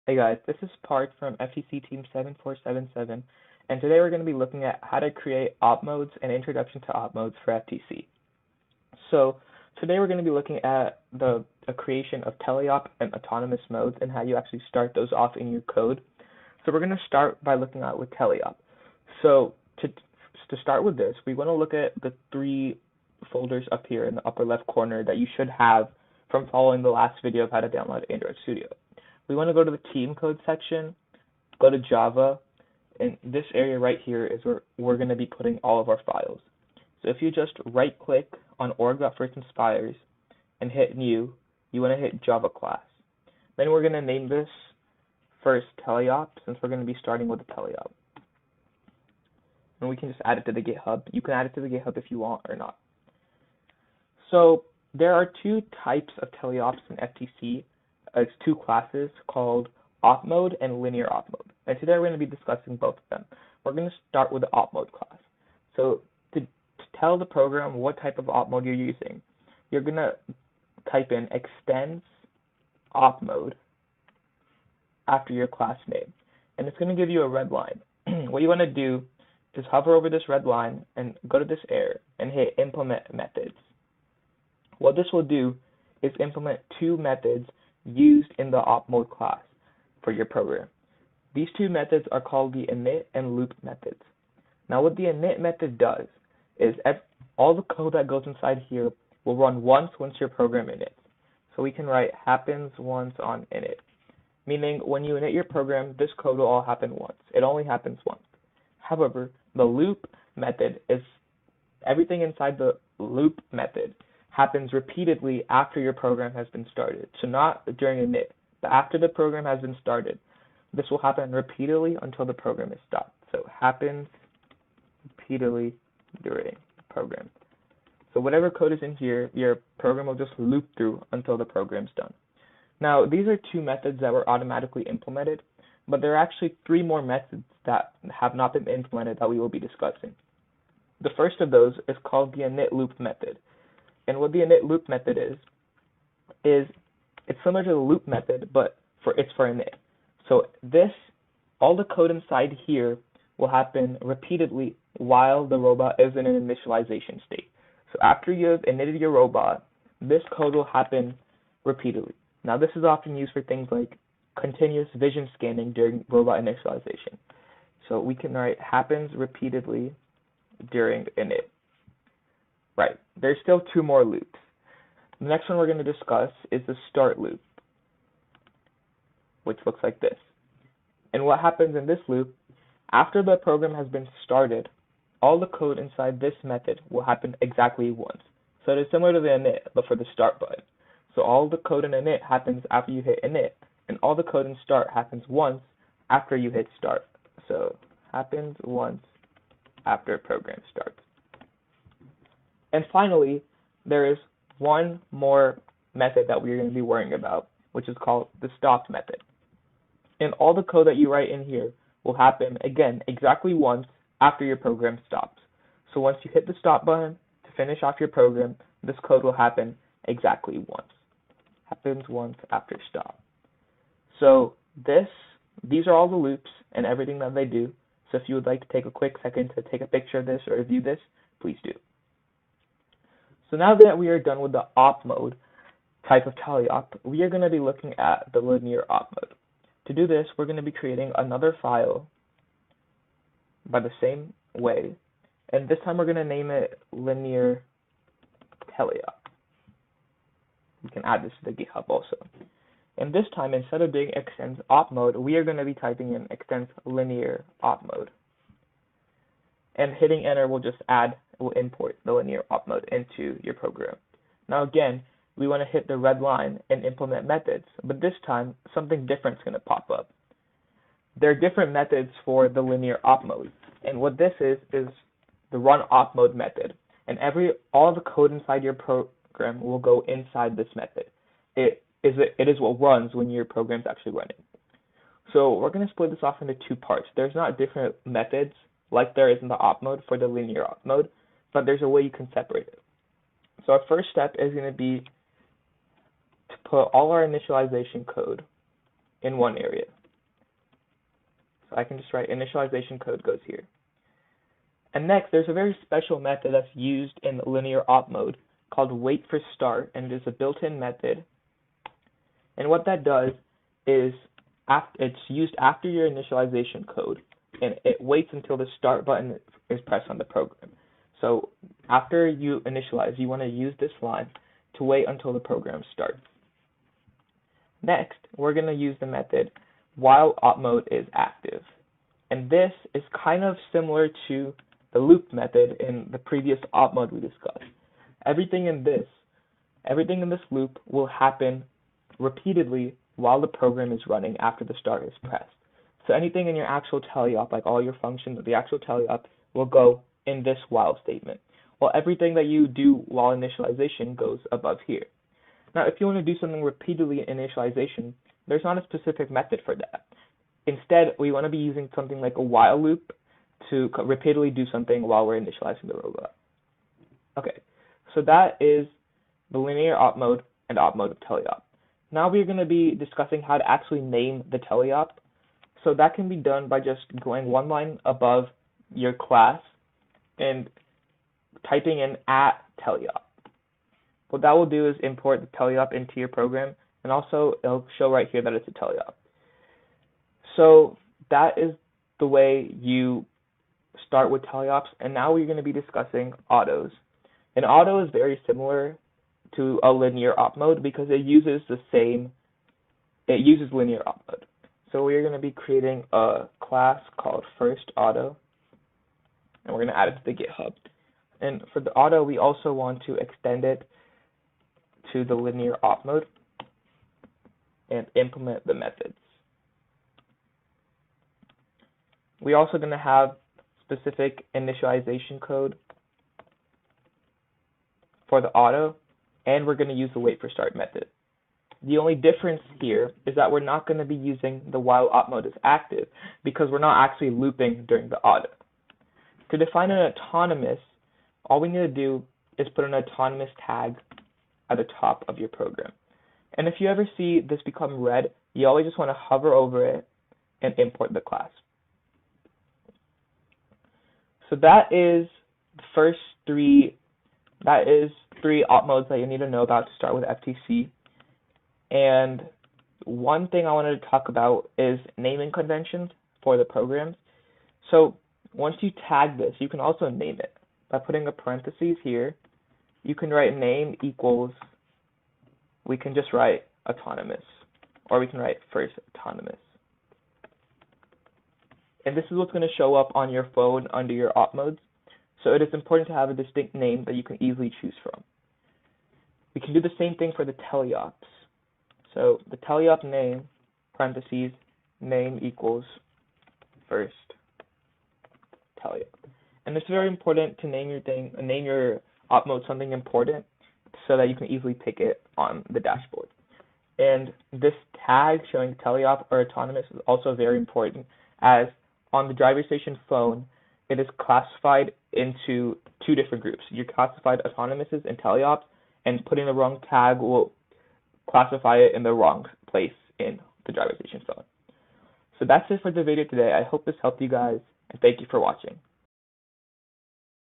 Hey guys, this is Parth from FTC Team 7477, and today we're going to be looking at how to create OpModes and introduction to OpModes for FTC. So today we're going to be looking at the creation of teleop and autonomous modes and how you actually start those off in your code. So we're going to start by looking at with teleop. So to start with this, we want to look at the three folders up here in the upper left corner that you should have from following the last video of how to download Android Studio. We want to go to the team code section, go to Java, and this area right here is where we're going to be putting all of our files. So if you just right click on org.first-inspires and hit new, you want to hit Java class. Then we're going to name this first teleop, since we're going to be starting with a teleop. And we can just add it to the GitHub. You can add it to the GitHub if you want or not. So there are two types of teleops in FTC. It's two classes called OpMode and linear OpMode. And today we're going to be discussing both of them. We're going to start with the OpMode class. So to tell the program what type of OpMode you're using, you're going to type in extends OpMode after your class name. And it's going to give you a red line. What you want to do is hover over this red line and go to this area and hit implement methods. What this will do is implement two methods used in the OpMode class for your program. These two methods are called the init and loop methods. Now what the init method does is all the code that goes inside here will run once your program inits. So we can write happens once on init, meaning when you init your program, this code will all happen once. It only happens once. However, the loop method is everything inside the loop method happens repeatedly after your program has been started. So not during init, but after the program has been started. This will happen repeatedly until the program is stopped. So happens repeatedly during the program. So whatever code is in here, your program will just loop through until the program's done. Now, these are two methods that were automatically implemented, but there are actually three more methods that have not been implemented that we will be discussing. The first of those is called the init loop method. And what the init loop method is it's similar to the loop method, but it's for init. So all the code inside here will happen repeatedly while the robot is in an initialization state. So after you have initted your robot, this code will happen repeatedly. Now this is often used for things like continuous vision scanning during robot initialization. So we can write happens repeatedly during init. Right, there's still two more loops. The next one we're going to discuss is the start loop, which looks like this. And what happens in this loop, after the program has been started, all the code inside this method will happen exactly once. So it is similar to the init, but for the start button. So all the code in init happens after you hit init, and all the code in start happens once after you hit start. So happens once after a program starts. And finally, there is one more method that we're going to be worrying about, which is called the stopped method. And all the code that you write in here will happen, again, exactly once after your program stops. So once you hit the stop button to finish off your program, this code will happen exactly once. Happens once after stop. So these are all the loops and everything that they do. So if you would like to take a quick second to take a picture of this or review this, please do. So now that we are done with the OpMode type of teleop, we are going to be looking at the linear OpMode. To do this, we're going to be creating another file by the same way, and this time we're going to name it linear teleop. We can add this to the GitHub also. And this time, instead of doing extends OpMode, we are going to be typing in extends linear OpMode. And hitting enter will import the linear OpMode into your program. Now again, we want to hit the red line and implement methods, but this time something different is going to pop up. There are different methods for the linear OpMode, and what this is the run OpMode method. And all the code inside your program will go inside this method. It is what runs when your program's actually running. So we're going to split this off into two parts. There's not different methods like there is in the OpMode for the linear OpMode, but there's a way you can separate it. So our first step is going to be to put all our initialization code in one area. So I can just write initialization code goes here. And next, there's a very special method that's used in linear op mode called wait for start, and it is a built-in method. And what that does is it's used after your initialization code, and it waits until the start button is pressed on the program. So after you initialize, you want to use this line to wait until the program starts. Next, we're going to use the method while OpMode is active. And this is kind of similar to the loop method in the previous OpMode we discussed. Everything in this loop will happen repeatedly while the program is running after the start is pressed. So anything in your actual teleop, like all your functions of the actual teleop, will go in this while statement, while everything that you do while initialization goes above here. Now, if you want to do something repeatedly in initialization, there's not a specific method for that. Instead, we want to be using something like a while loop to repeatedly do something while we're initializing the robot. Okay, so that is the linear op mode and op mode of teleop. Now we're going to be discussing how to actually name the teleop. So that can be done by just going one line above your class and typing in @teleop. What that will do is import the teleop into your program, and also it'll show right here that it's a teleop. So that is the way you start with teleops, and now we're going to be discussing autos. An auto is very similar to a linear op mode because it uses linear op mode. So we're going to be creating a class called first auto, and we're going to add it to the GitHub. And for the auto, we also want to extend it to the linear op mode and implement the methods. We're also going to have specific initialization code for the auto, and we're going to use the wait for start method. The only difference here is that we're not going to be using the while op mode is active because we're not actually looping during the auto. To define an autonomous, all we need to do is put an autonomous tag at the top of your program. And if you ever see this become red, you always just want to hover over it and import the class. So that is the first three op modes that you need to know about to start with FTC. And one thing I wanted to talk about is naming conventions for the programs. So once you tag this, you can also name it by putting a parentheses here. You can write name equals, we can just write autonomous, or we can write first autonomous. And this is what's going to show up on your phone under your op modes. So it is important to have a distinct name that you can easily choose from. We can do the same thing for the teleops. So the teleop name, parentheses, name equals first teleop. And it's very important to name your op mode something important so that you can easily pick it on the dashboard. And this tag showing teleop or autonomous is also very important, as on the driver station phone, it is classified into two different groups. You're classified autonomouses and teleops, and putting the wrong tag will classify it in the wrong place in the driver station phone. So that's it for the video today. I hope this helped you guys, and thank you for watching.